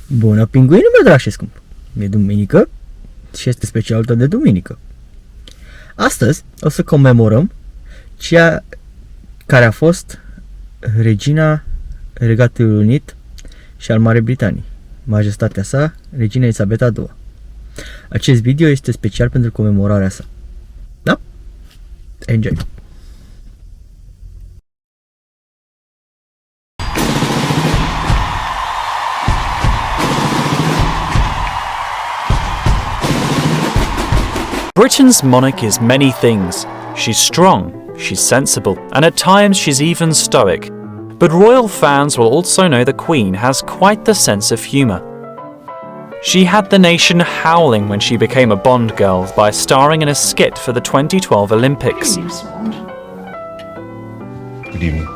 Bună, pinguinul meu drag și scump! E duminică și este specialul tău de duminică. Astăzi o să comemorăm ceea care a fost regina Regatului Unit și al Marii Britanii, Majestatea sa, Regina Elisabeta II. Acest video este special pentru comemorarea sa. Da? Enjoy! Britain's monarch is many things. She's strong, she's sensible, and at times she's even stoic. But royal fans will also know the Queen has quite the sense of humour. She had the nation howling when she became a Bond girl by starring in a skit for the 2012 Olympics. Good evening.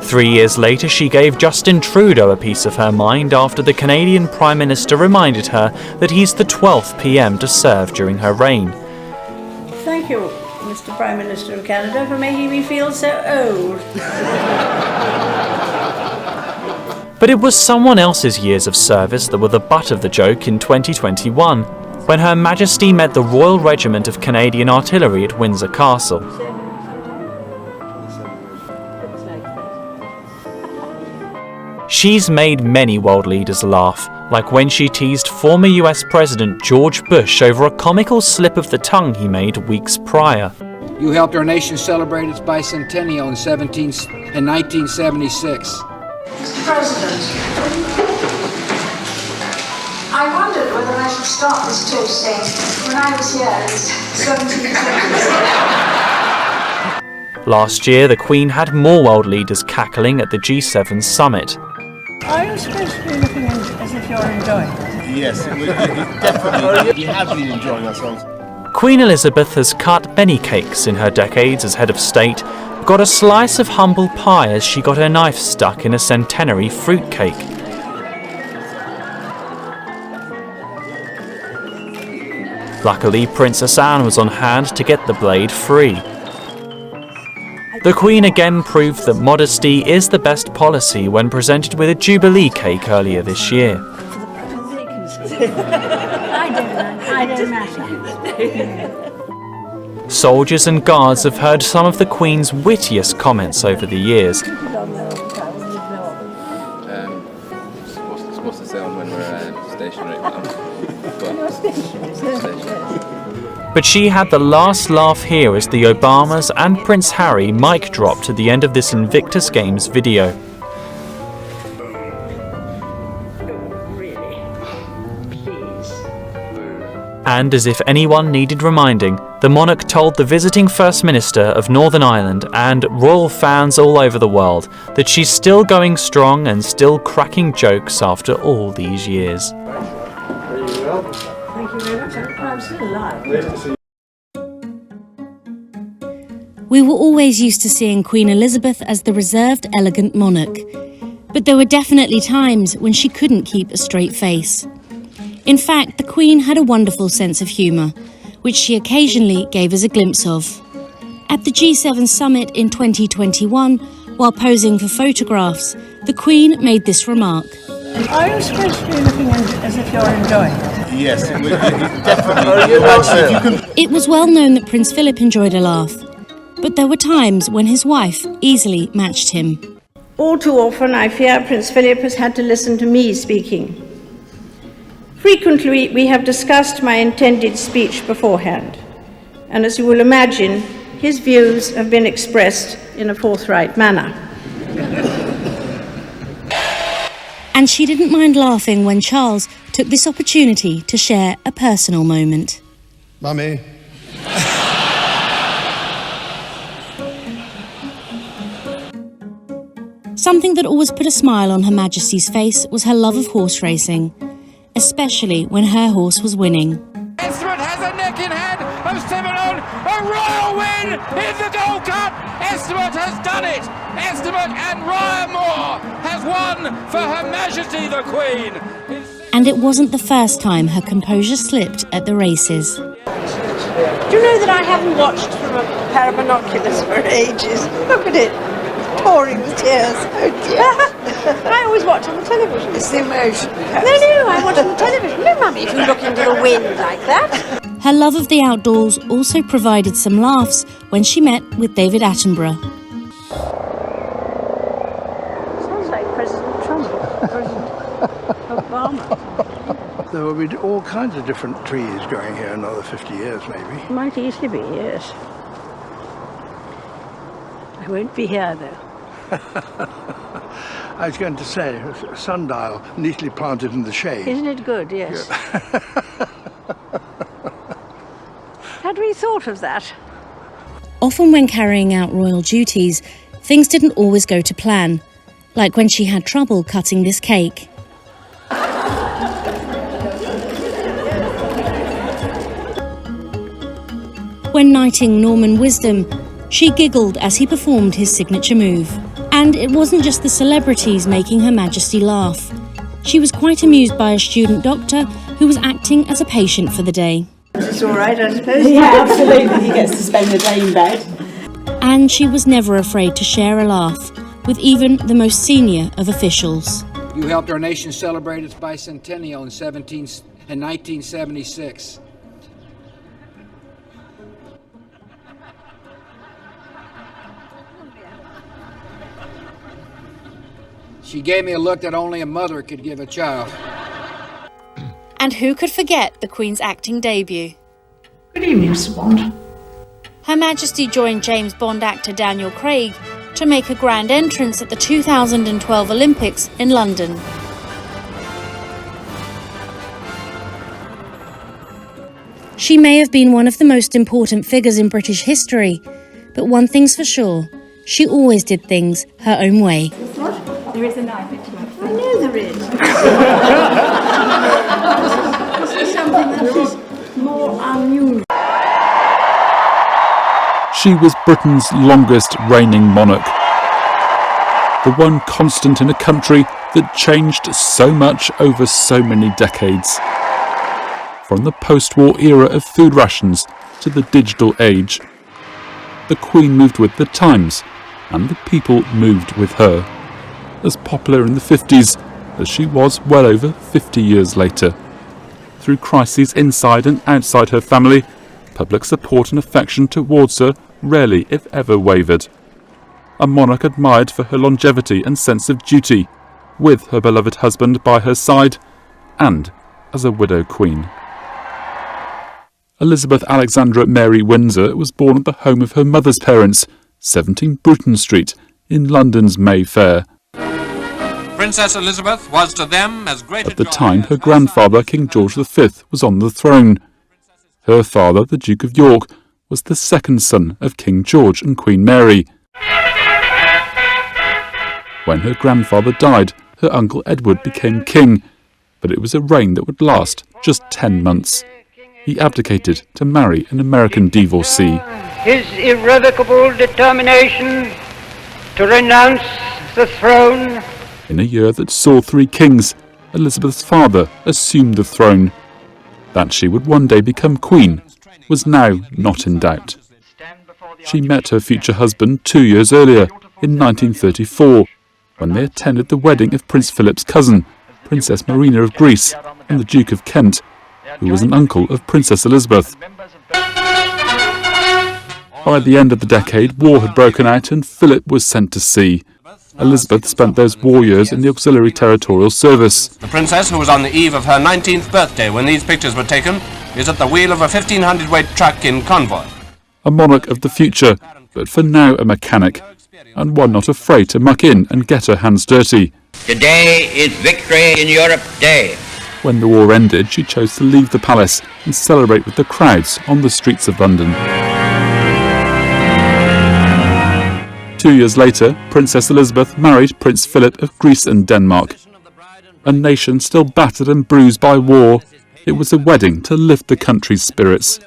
3 years later, she gave Justin Trudeau a piece of her mind after the Canadian Prime Minister reminded her that he's the 12th PM to serve during her reign. Thank you, Mr. Prime Minister of Canada, for making me feel so old. But it was someone else's years of service that were the butt of the joke in 2021, when Her Majesty met the Royal Regiment of Canadian Artillery at Windsor Castle. She's made many world leaders laugh, like when she teased former US President George Bush over a comical slip of the tongue he made weeks prior. You helped our nation celebrate its bicentennial in 1976. Mr. President, I wondered whether I should start this toast saying, when I was here in 1776. Last year, the Queen had more world leaders cackling at the G7 summit. Are you supposed to be looking as if you're enjoying it? Yes, definitely. We have been enjoying ourselves. Queen Elizabeth has cut many cakes in her decades as head of state, got a slice of humble pie as she got her knife stuck in a centenary fruitcake. Luckily, Princess Anne was on hand to get the blade free. The Queen again proved that modesty is the best policy when presented with a Jubilee cake earlier this year. I don't matter. Soldiers and guards have heard some of the Queen's wittiest comments over the years. Supposed to say on when we're stationary. But she had the last laugh here as the Obamas and Prince Harry mic dropped at the end of this Invictus Games video. And as if anyone needed reminding, the monarch told the visiting First Minister of Northern Ireland and royal fans all over the world that she's still going strong and still cracking jokes after all these years. Thank you very much. I'm still alive. We were always used to seeing Queen Elizabeth as the reserved, elegant monarch. But there were definitely times when she couldn't keep a straight face. In fact, the Queen had a wonderful sense of humour, which she occasionally gave us a glimpse of. At the G7 summit in 2021, while posing for photographs, the Queen made this remark. Are you supposed to be looking as if you're enjoying it? Yes, definitely. It was well known that Prince Philip enjoyed a laugh, but there were times when his wife easily matched him. All too often, I fear Prince Philip has had to listen to me speaking. Frequently, we have discussed my intended speech beforehand, and as you will imagine, his views have been expressed in a forthright manner. And she didn't mind laughing when Charles took this opportunity to share a personal moment. Mummy. Something that always put a smile on Her Majesty's face was her love of horse racing, especially when her horse was winning. Instrument has a neck in hand of 7 on, a royal win in the Gold Cup. Estimate has done it. Estimate and Ryan Moore has won for Her Majesty the Queen. And it wasn't the first time her composure slipped at the races. Do you know that I haven't watched from a pair of binoculars for ages? Look at it, pouring with tears. Oh dear. I always watch on the television. It's the emotion. No, I watch on the television. No, Mummy, if you look into the wind like that. Her love of the outdoors also provided some laughs when she met with David Attenborough. Sounds like President Trump, President Obama. There will be all kinds of different trees growing here in another 50 years, maybe. Might easily be, yes. I won't be here, though. I was going to say, a sundial neatly planted in the shade. Isn't it good? Yes. Had we thought of that? Often when carrying out royal duties, things didn't always go to plan, like when she had trouble cutting this cake. When knighting Norman Wisdom, she giggled as he performed his signature move. And it wasn't just the celebrities making Her Majesty laugh. She was quite amused by a student doctor who was acting as a patient for the day. It's all right, I suppose. Yeah, absolutely. He gets to spend the day in bed. And she was never afraid to share a laugh with even the most senior of officials. You helped our nation celebrate its bicentennial in 1976. She gave me a look that only a mother could give a child. And who could forget the Queen's acting debut? Good evening, Mr. Bond. Her Majesty joined James Bond actor Daniel Craig to make a grand entrance at the 2012 Olympics in London. She may have been one of the most important figures in British history, but one thing's for sure, she always did things her own way. There is a knife. I know there is. This is something that is more unusual. She was Britain's longest reigning monarch. The one constant in a country that changed so much over so many decades. From the post-war era of food rations to the digital age, the Queen moved with the times, and the people moved with her. As popular in the 50s as she was well over 50 years later. Through crises inside and outside her family, public support and affection towards her rarely, if ever, wavered. A monarch admired for her longevity and sense of duty, with her beloved husband by her side, and as a widow queen. Elizabeth Alexandra Mary Windsor was born at the home of her mother's parents, 17 Bruton Street, in London's Mayfair. Princess Elizabeth was to them as great At the time, her grandfather, King George V, was on the throne. Her father, the Duke of York, was the second son of King George and Queen Mary. When her grandfather died, her uncle Edward became king, but it was a reign that would last just 10 months. He abdicated to marry an American divorcee. His irrevocable determination to renounce the throne. In a year that saw 3 kings, Elizabeth's father assumed the throne. That she would one day become queen was now not in doubt. She met her future husband 2 years earlier, in 1934, when they attended the wedding of Prince Philip's cousin, Princess Marina of Greece, and the Duke of Kent, who was an uncle of Princess Elizabeth. By the end of the decade, war had broken out and Philip was sent to sea. Elizabeth spent those war years in the Auxiliary Territorial Service. The princess, who was on the eve of her 19th birthday when these pictures were taken, is at the wheel of a 1,500-weight truck in convoy. A monarch of the future, but for now a mechanic, and one not afraid to muck in and get her hands dirty. Today is Victory in Europe Day. When the war ended, she chose to leave the palace and celebrate with the crowds on the streets of London. 2 years later, Princess Elizabeth married Prince Philip of Greece and Denmark. A nation still battered and bruised by war, it was a wedding to lift the country's spirits.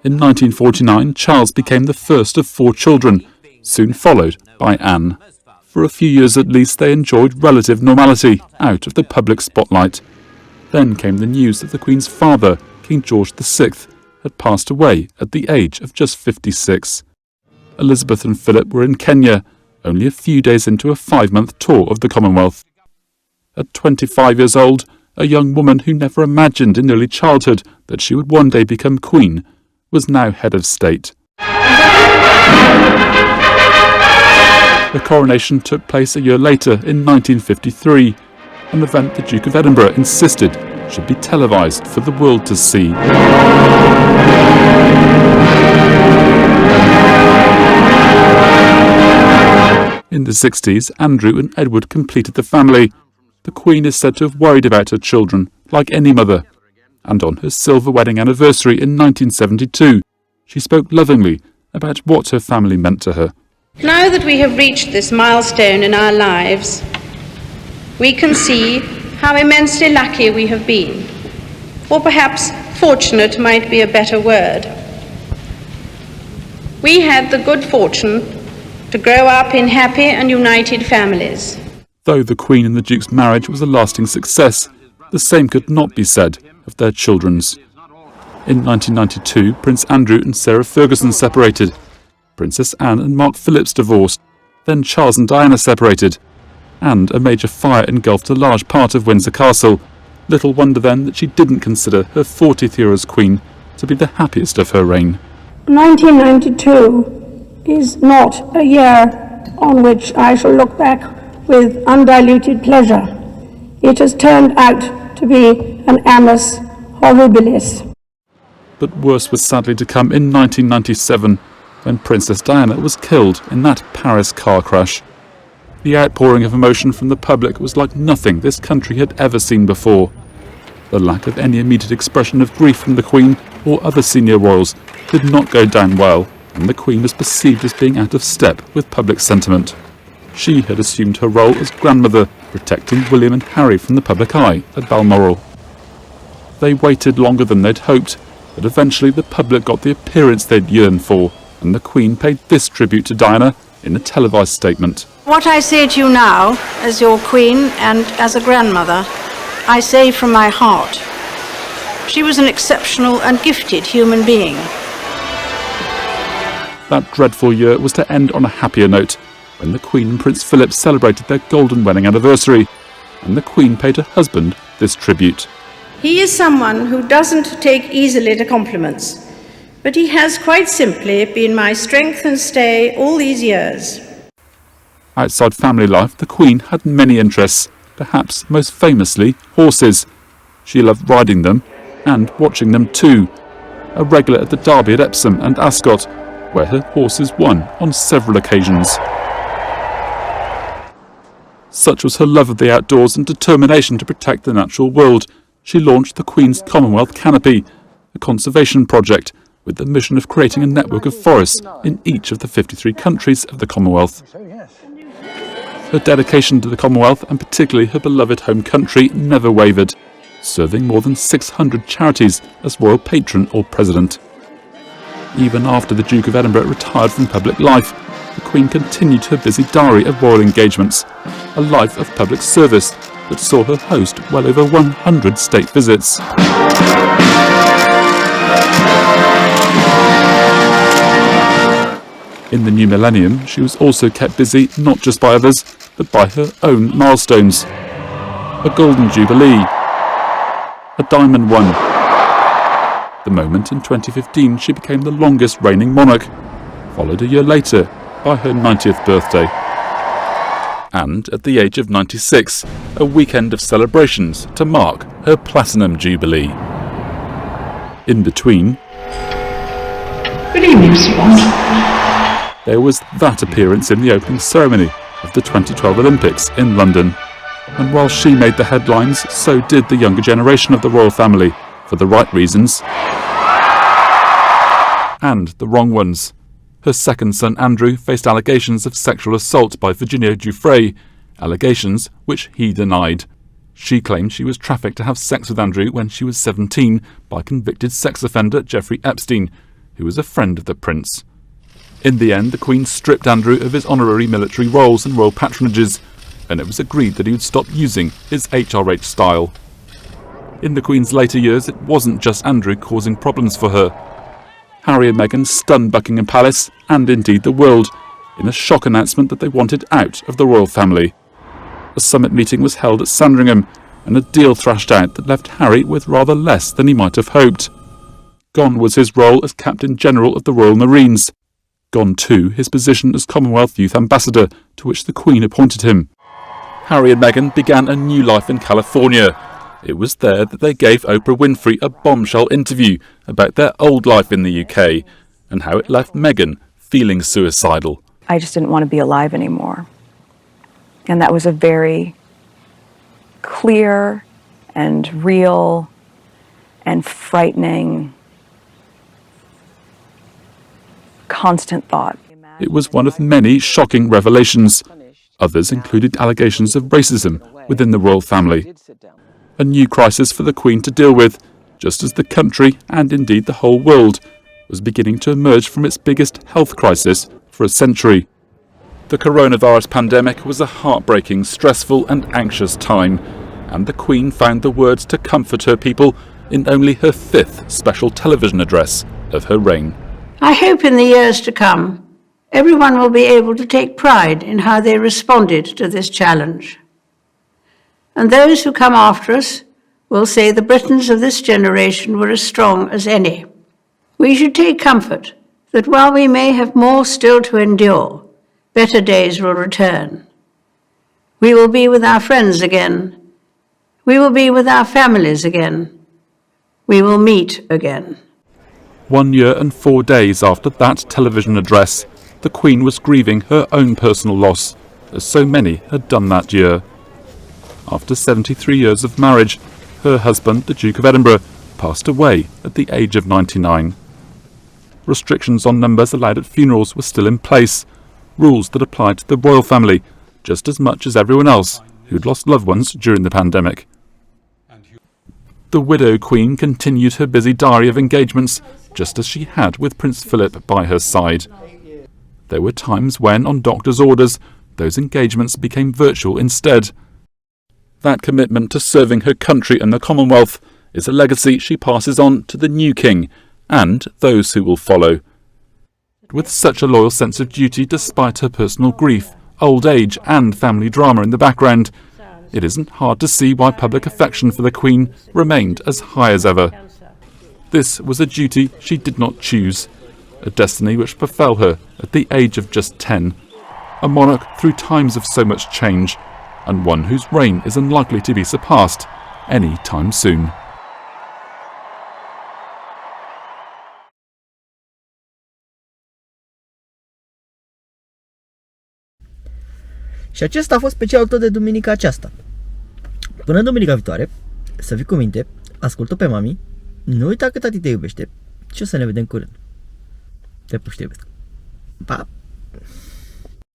In 1949, Charles became the first of 4 children, soon followed by Anne. For a few years at least, they enjoyed relative normality, out of the public spotlight. Then came the news that the Queen's father, King George VI, had passed away at the age of just 56. Elizabeth and Philip were in Kenya, only a few days into a 5-month tour of the Commonwealth. At 25 years old, a young woman who never imagined in early childhood that she would one day become Queen, was now head of state. The coronation took place a year later in 1953, an event the Duke of Edinburgh insisted should be televised for the world to see. In the 60s, Andrew and Edward completed the family. The Queen is said to have worried about her children, like any mother. And on her silver wedding anniversary in 1972, she spoke lovingly about what her family meant to her. Now that we have reached this milestone in our lives, we can see how immensely lucky we have been, or perhaps fortunate might be a better word. We had the good fortune to grow up in happy and united families. Though the Queen and the Duke's marriage was a lasting success, the same could not be said of their children's. In 1992, Prince Andrew and Sarah Ferguson separated. Princess Anne and Mark Phillips divorced. Then Charles and Diana separated. And a major fire engulfed a large part of Windsor Castle. Little wonder then that she didn't consider her 40th year as Queen to be the happiest of her reign. 1992 is not a year on which I shall look back with undiluted pleasure. It has turned out to be an annus horribilis. But worse was sadly to come in 1997, when Princess Diana was killed in that Paris car crash. The outpouring of emotion from the public was like nothing this country had ever seen before. The lack of any immediate expression of grief from the Queen or other senior royals did not go down well, and the Queen was perceived as being out of step with public sentiment. She had assumed her role as grandmother, protecting William and Harry from the public eye at Balmoral. They waited longer than they'd hoped, but eventually the public got the appearance they'd yearned for, and the Queen paid this tribute to Diana in a televised statement. What I say to you now, as your Queen and as a grandmother, I say from my heart. She was an exceptional and gifted human being. That dreadful year was to end on a happier note, when the Queen and Prince Philip celebrated their golden wedding anniversary, and the Queen paid her husband this tribute. He is someone who doesn't take easily to compliments, but he has quite simply been my strength and stay all these years. Outside family life, the Queen had many interests, perhaps most famously horses. She loved riding them and watching them too, a regular at the Derby at Epsom and Ascot, where her horses won on several occasions. Such was her love of the outdoors and determination to protect the natural world, she launched the Queen's Commonwealth Canopy, a conservation project with the mission of creating a network of forests in each of the 53 countries of the Commonwealth. Her dedication to the Commonwealth, and particularly her beloved home country, never wavered, serving more than 600 charities as royal patron or president. Even after the Duke of Edinburgh retired from public life, the Queen continued her busy diary of royal engagements, a life of public service that saw her host well over 100 state visits. In the new millennium, she was also kept busy not just by others, but by her own milestones. A Golden Jubilee, a Diamond one. The moment in 2015 she became the longest reigning monarch, followed a year later by her 90th birthday. And at the age of 96, a weekend of celebrations to mark her Platinum Jubilee. In between, Good evening, Mr. Bond. There was that appearance in the opening ceremony of the 2012 Olympics in London. And while she made the headlines, so did the younger generation of the royal family, for the right reasons and the wrong ones. Her second son Andrew faced allegations of sexual assault by Virginia Giuffre, allegations which he denied. She claimed she was trafficked to have sex with Andrew when she was 17 by convicted sex offender Jeffrey Epstein, who was a friend of the prince. In the end, the Queen stripped Andrew of his honorary military roles and royal patronages, and it was agreed that he would stop using his HRH style. In the Queen's later years, it wasn't just Andrew causing problems for her. Harry and Meghan stunned Buckingham Palace, and indeed the world, in a shock announcement that they wanted out of the royal family. A summit meeting was held at Sandringham, and a deal thrashed out that left Harry with rather less than he might have hoped. Gone was his role as Captain General of the Royal Marines. Gone too his position as Commonwealth Youth Ambassador, to which the Queen appointed him. Harry and Meghan began a new life in California. It was there that they gave Oprah Winfrey a bombshell interview about their old life in the UK and how it left Meghan feeling suicidal. I just didn't want to be alive anymore. And that was a very clear and real and frightening, constant thought. It was one of many shocking revelations. Others included allegations of racism within the royal family. A new crisis for the Queen to deal with, just as the country, and indeed the whole world, was beginning to emerge from its biggest health crisis for a century. The coronavirus pandemic was a heartbreaking, stressful and anxious time, and the Queen found the words to comfort her people in only her 5th special television address of her reign. I hope in the years to come, everyone will be able to take pride in how they responded to this challenge. And those who come after us will say the Britons of this generation were as strong as any. We should take comfort that while we may have more still to endure, better days will return. We will be with our friends again. We will be with our families again. We will meet again. 1 year and 4 days after that television address, the Queen was grieving her own personal loss, as so many had done that year. After 73 years of marriage, her husband, the Duke of Edinburgh, passed away at the age of 99. Restrictions on numbers allowed at funerals were still in place, rules that applied to the royal family just as much as everyone else who'd lost loved ones during the pandemic. The widow Queen continued her busy diary of engagements, just as she had with Prince Philip by her side. There were times when, on doctor's orders, those engagements became virtual instead. That commitment to serving her country and the Commonwealth is a legacy she passes on to the new king and those who will follow. With such a loyal sense of duty despite her personal grief, old age and family drama in the background, it isn't hard to see why public affection for the Queen remained as high as ever. This was a duty she did not choose, a destiny which befell her at the age of just 10, a monarch through times of so much change, and one whose reign is unlikely to be surpassed any time soon. Și acesta a fost specialul tău de duminica aceasta. Până duminica viitoare, să fii cu minte, ascultă pe mami, nu uita că tati te iubește și o să ne vedem curând. Te pup și te iubesc. Pa!